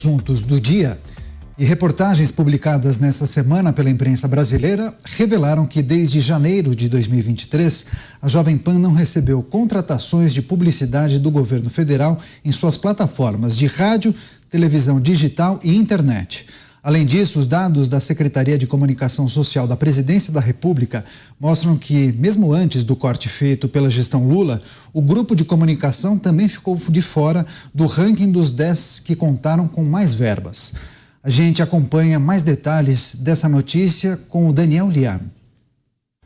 Assuntos do dia. E reportagens publicadas nesta semana pela imprensa brasileira revelaram que desde janeiro de 2023, a Jovem Pan não recebeu contratações de publicidade do governo federal em suas plataformas de rádio, televisão digital e internet. Além disso, os dados da Secretaria de Comunicação Social da Presidência da República mostram que, mesmo antes do corte feito pela gestão Lula, o grupo de comunicação também ficou de fora do ranking dos 10 que contaram com mais verbas. A gente acompanha mais detalhes dessa notícia com o Daniel Liano.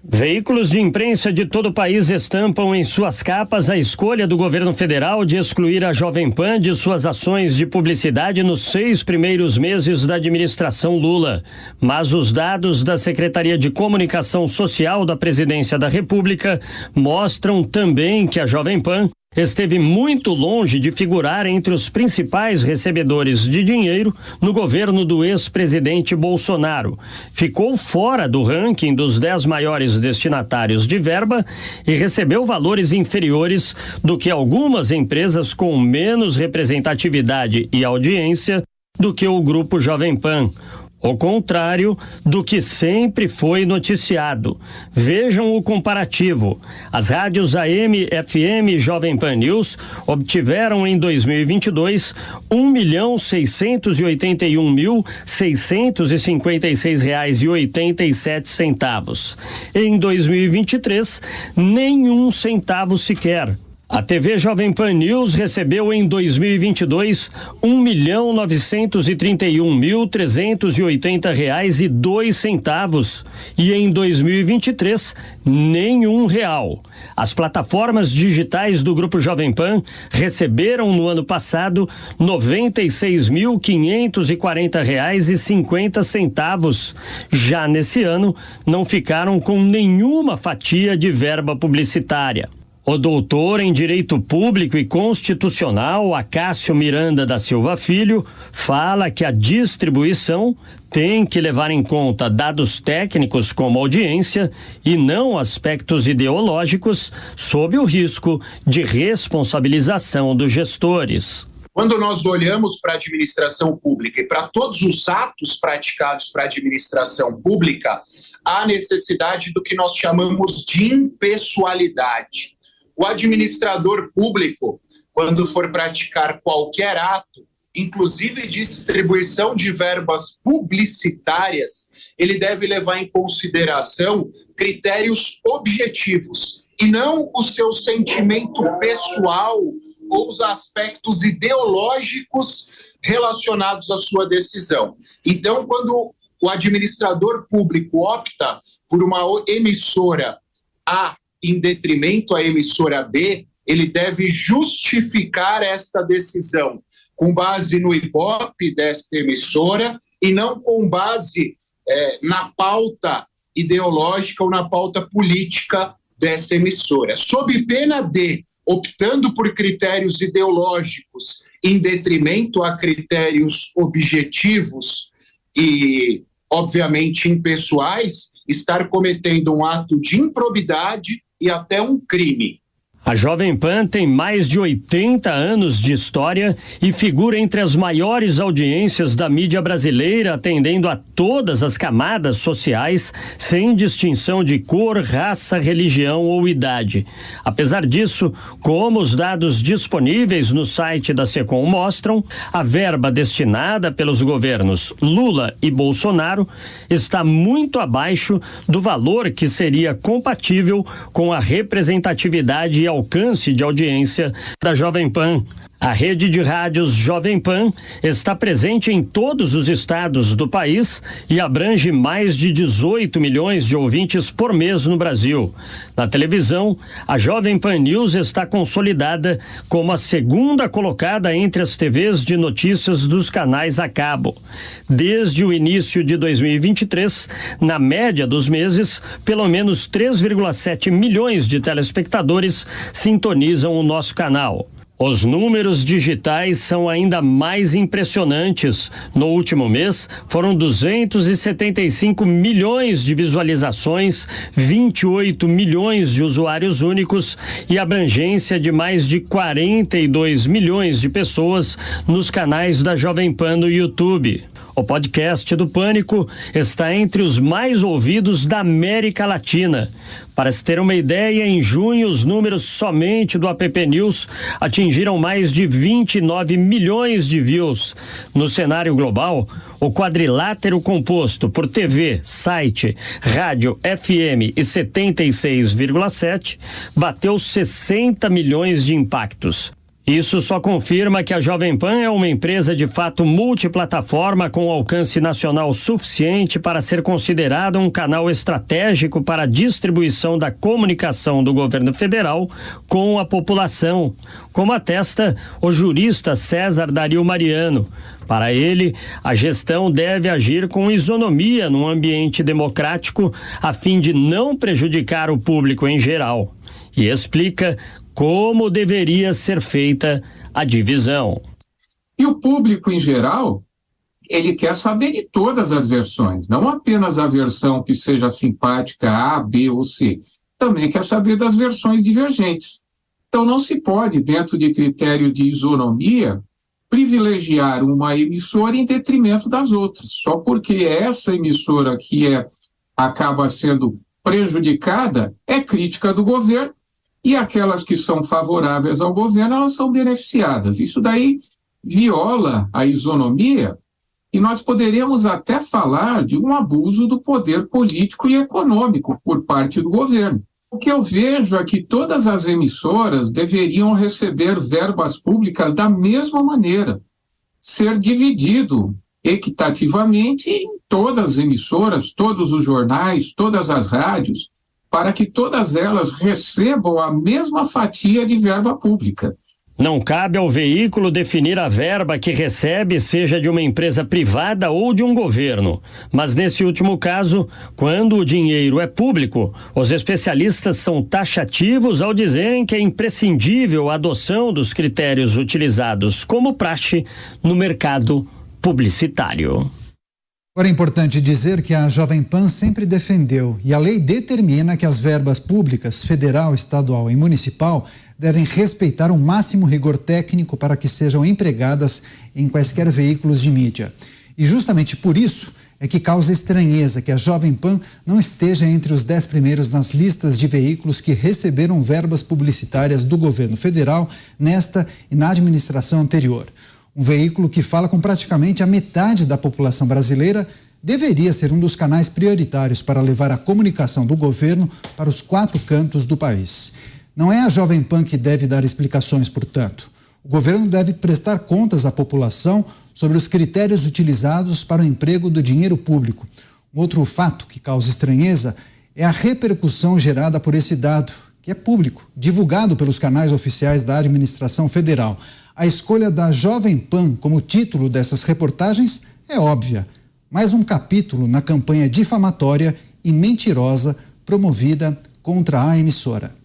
Veículos de imprensa de todo o país estampam em suas capas a escolha do governo federal de excluir a Jovem Pan de suas ações de publicidade nos 6 primeiros meses da administração Lula. Mas os dados da Secretaria de Comunicação Social da Presidência da República mostram também que a Jovem Pan esteve muito longe de figurar entre os principais recebedores de dinheiro no governo do ex-presidente Bolsonaro. Ficou fora do ranking dos 10 maiores destinatários de verba e recebeu valores inferiores do que algumas empresas com menos representatividade e audiência do que o Grupo Jovem Pan. O contrário do que sempre foi noticiado. Vejam o comparativo. As rádios AM, FM e Jovem Pan News obtiveram em 2022 R$1.681.656,87. Em 2023, nenhum centavo sequer. A TV Jovem Pan News recebeu em 2022 R$1.931.380,02 e em 2023 nenhum real. As plataformas digitais do Grupo Jovem Pan receberam no ano passado R$96.540,50. Já nesse ano não ficaram com nenhuma fatia de verba publicitária. O doutor em Direito Público e Constitucional, Acácio Miranda da Silva Filho, fala que a distribuição tem que levar em conta dados técnicos como audiência e não aspectos ideológicos, sob o risco de responsabilização dos gestores. Quando nós olhamos para a administração pública e para todos os atos praticados para a administração pública, há necessidade do que nós chamamos de impessoalidade. O administrador público, quando for praticar qualquer ato, inclusive distribuição de verbas publicitárias, ele deve levar em consideração critérios objetivos e não o seu sentimento pessoal ou os aspectos ideológicos relacionados à sua decisão. Então, quando o administrador público opta por uma emissora A em detrimento à emissora B, ele deve justificar esta decisão com base no Ibope desta emissora e não com base na pauta ideológica ou na pauta política dessa emissora. Sob pena de, optando por critérios ideológicos em detrimento a critérios objetivos e, obviamente, impessoais, estar cometendo um ato de improbidade e até um crime. A Jovem Pan tem mais de 80 anos de história e figura entre as maiores audiências da mídia brasileira, atendendo a todas as camadas sociais, sem distinção de cor, raça, religião ou idade. Apesar disso, como os dados disponíveis no site da Secom mostram, a verba destinada pelos governos Lula e Bolsonaro está muito abaixo do valor que seria compatível com a representatividade e alcance de audiência da Jovem Pan. A rede de rádios Jovem Pan está presente em todos os estados do país e abrange mais de 18 milhões de ouvintes por mês no Brasil. Na televisão, a Jovem Pan News está consolidada como a segunda colocada entre as TVs de notícias dos canais a cabo. Desde o início de 2023, na média dos meses, pelo menos 3,7 milhões de telespectadores sintonizam o nosso canal. Os números digitais são ainda mais impressionantes. No último mês, foram 275 milhões de visualizações, 28 milhões de usuários únicos e abrangência de mais de 42 milhões de pessoas nos canais da Jovem Pan no YouTube. O podcast do Pânico está entre os mais ouvidos da América Latina. Para se ter uma ideia, em junho os números somente do App News atingiram mais de 29 milhões de views. No cenário global, o quadrilátero composto por TV, site, rádio, FM e 76,7 bateu 60 milhões de impactos. Isso só confirma que a Jovem Pan é uma empresa de fato multiplataforma com alcance nacional suficiente para ser considerada um canal estratégico para a distribuição da comunicação do governo federal com a população, como atesta o jurista César Dario Mariano. Para ele, a gestão deve agir com isonomia num ambiente democrático a fim de não prejudicar o público em geral. E explica como deveria ser feita a divisão. E o público, em geral, ele quer saber de todas as versões, não apenas a versão que seja simpática A, B ou C, também quer saber das versões divergentes. Então não se pode, dentro de critério de isonomia, privilegiar uma emissora em detrimento das outras, só porque essa emissora que acaba sendo prejudicada é crítica do governo, e aquelas que são favoráveis ao governo, elas são beneficiadas. Isso daí viola a isonomia e nós poderíamos até falar de um abuso do poder político e econômico por parte do governo. O que eu vejo é que todas as emissoras deveriam receber verbas públicas da mesma maneira, ser dividido equitativamente em todas as emissoras, todos os jornais, todas as rádios, para que todas elas recebam a mesma fatia de verba pública. Não cabe ao veículo definir a verba que recebe, seja de uma empresa privada ou de um governo. Mas nesse último caso, quando o dinheiro é público, os especialistas são taxativos ao dizerem que é imprescindível a adoção dos critérios utilizados como praxe no mercado publicitário. Agora é importante dizer que a Jovem Pan sempre defendeu, e a lei determina que as verbas públicas, federal, estadual e municipal, devem respeitar o máximo rigor técnico para que sejam empregadas em quaisquer veículos de mídia. E justamente por isso é que causa estranheza que a Jovem Pan não esteja entre os 10 primeiros nas listas de veículos que receberam verbas publicitárias do governo federal nesta e na administração anterior. Um veículo que fala com praticamente a metade da população brasileira deveria ser um dos canais prioritários para levar a comunicação do governo para os 4 cantos do país. Não é a Jovem Pan que deve dar explicações, portanto. O governo deve prestar contas à população sobre os critérios utilizados para o emprego do dinheiro público. Um outro fato que causa estranheza é a repercussão gerada por esse dado, que é público, divulgado pelos canais oficiais da administração federal. A escolha da Jovem Pan como título dessas reportagens é óbvia. Mais um capítulo na campanha difamatória e mentirosa promovida contra a emissora.